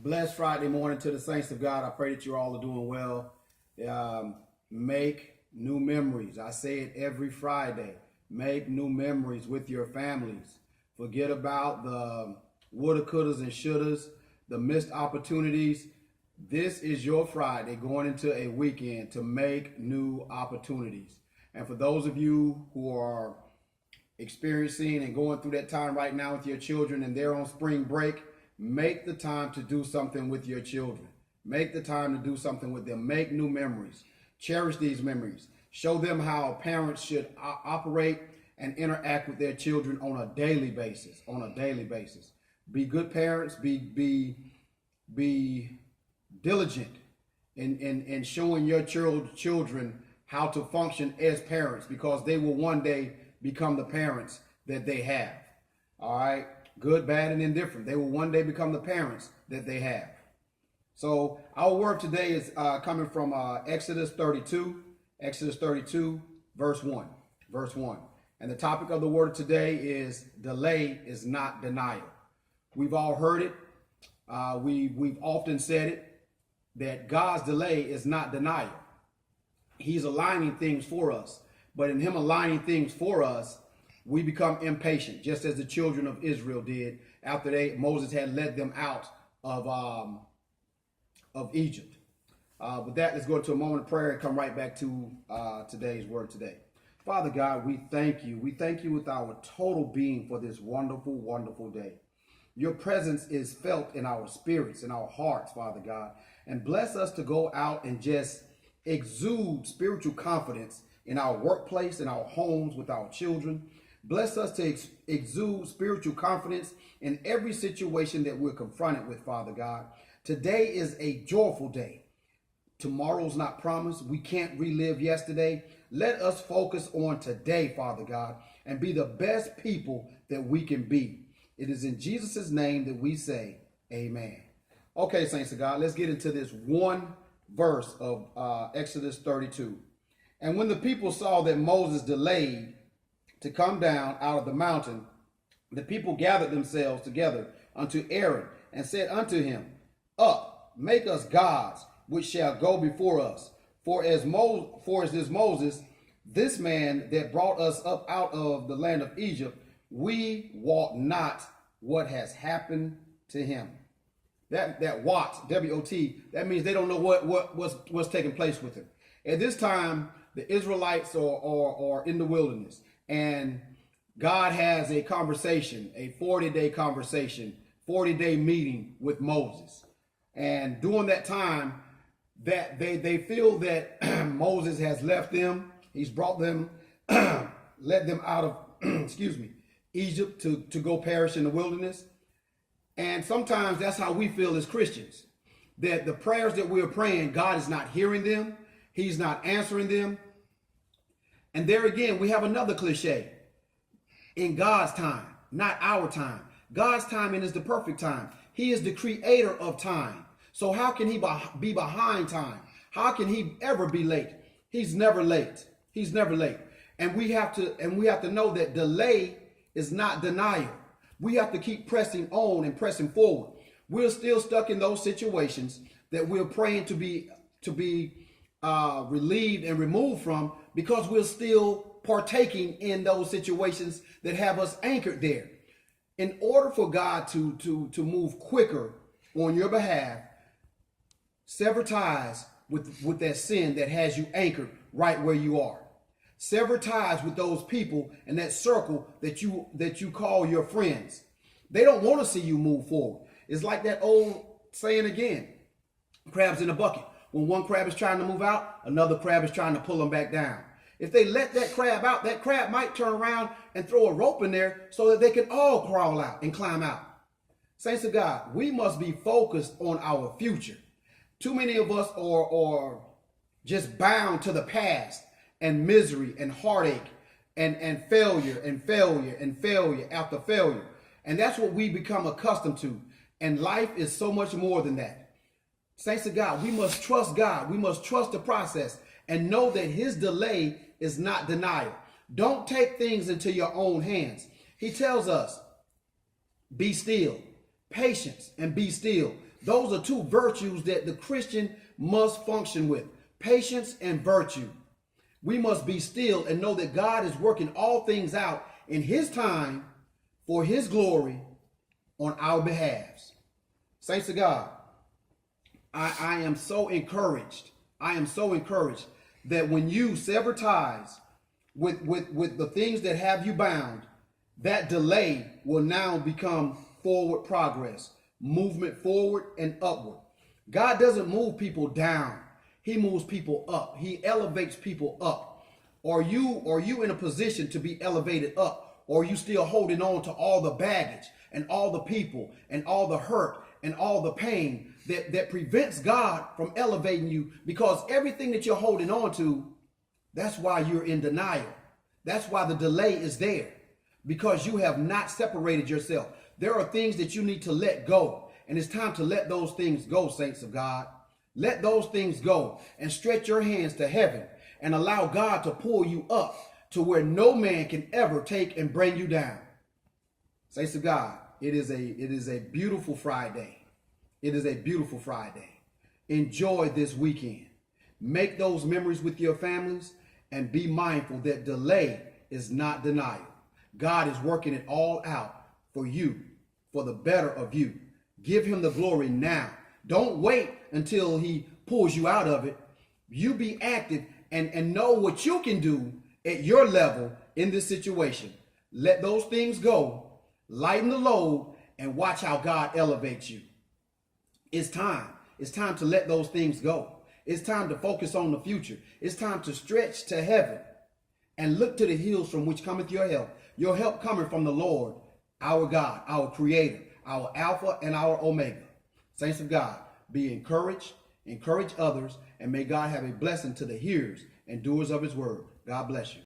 Blessed Friday morning to the saints of God. I pray that you all are doing well. Make new memories. I say it every Friday. Make new memories with your families. Forget about the woulda, couldas, and shouldas, the missed opportunities. This is your Friday going into a weekend to make new opportunities. And for those of you who are experiencing and going through that time right now with your children and they're on spring break, make the time to do something with your children. Make the time to do something with them. Make new memories. Cherish these memories. Show them how parents should operate and interact with their children on a daily basis. Be good parents. Be diligent in showing your children how to function as parents, because they will one day become the parents that they have. All right? Good, bad, and indifferent. They will one day become the parents that they have. So our word today is coming from Exodus 32, verse 1. And the topic of the word today is delay is not denial. We've all heard it. We've often said it, that God's delay is not denial. He's aligning things for us. But in him aligning things for us, we become impatient, just as the children of Israel did after Moses had led them out of Egypt. With that, let's go into a moment of prayer and come right back to today's word today. Father God, we thank you. We thank you with our total being for this wonderful, wonderful day. Your presence is felt in our spirits, in our hearts, Father God. And bless us to go out and just exude spiritual confidence in our workplace, in our homes, with our children. Bless us to exude spiritual confidence in every situation that we're confronted with, Father God. Today is a joyful day. Tomorrow's not promised. We can't relive yesterday. Let us focus on today, Father God, and be the best people that we can be. It is in Jesus' name that we say, amen. Okay, saints of God, let's get into this one verse of Exodus 32. And when the people saw that Moses delayed to come down out of the mountain, the people gathered themselves together unto Aaron and said unto him, Up, make us gods, which shall go before us. For as this Moses, this man that brought us up out of the land of Egypt, we wot not what has happened to him. That what, W-O-T, that means they don't know what's taking place with him. At this time, the Israelites are in the wilderness, and God has a conversation, a 40-day conversation, 40-day meeting with Moses. And during that time, that they feel that Moses has left them. He's brought them, led them out of, Egypt to go perish in the wilderness. And sometimes that's how we feel as Christians, that the prayers that we're praying, God is not hearing them. He's not answering them. And there again, we have another cliche. In God's time, not our time. God's timing is the perfect time. He is the creator of time. So how can he be behind time? How can he ever be late? He's never late. He's never late. And we have to know that delay is not denial. We have to keep pressing on and pressing forward. We're still stuck in those situations that we're praying to be relieved and removed from, because we're still partaking in those situations that have us anchored there. In order for God to move quicker on your behalf, sever ties with that sin that has you anchored right where you are. Sever ties with those people and that circle that you call your friends. They don't want to see you move forward. It's like that old saying again, crabs in a bucket. When one crab is trying to move out, another crab is trying to pull them back down. If they let that crab out, that crab might turn around and throw a rope in there so that they can all crawl out and climb out. Saints of God, we must be focused on our future. Too many of us are just bound to the past and misery and heartache and failure after failure. And that's what we become accustomed to. And life is so much more than that. Saints of God, we must trust God. We must trust the process and know that his delay is not denial. Don't take things into your own hands. He tells us, be still, patience, and be still. Those are two virtues that the Christian must function with: patience and virtue. We must be still and know that God is working all things out in his time for his glory on our behalves. Saints of God, I am so encouraged. I am so encouraged that when you sever ties with the things that have you bound, that delay will now become forward progress, movement forward and upward. God doesn't move people down. He moves people up. He elevates people up. Are you in a position to be elevated up? Or are you still holding on to all the baggage and all the people and all the hurt and all the pain that prevents God from elevating you? Because everything that you're holding on to, that's why you're in denial. That's why the delay is there, because you have not separated yourself. There are things that you need to let go, and it's time to let those things go, saints of God. Let those things go and stretch your hands to heaven and allow God to pull you up to where no man can ever take and bring you down. Saints of God, it is a beautiful Friday. It is a beautiful Friday. Enjoy this weekend. Make those memories with your families and be mindful that delay is not denial. God is working it all out for you, for the better of you. Give him the glory now. Don't wait until he pulls you out of it. You be active and know what you can do at your level in this situation. Let those things go, lighten the load, and watch how God elevates you. It's time. It's time to let those things go. It's time to focus on the future. It's time to stretch to heaven and look to the hills from which cometh your help. Your help coming from the Lord, our God, our Creator, our Alpha and our Omega. Saints of God, be encouraged, encourage others, and may God have a blessing to the hearers and doers of his word. God bless you.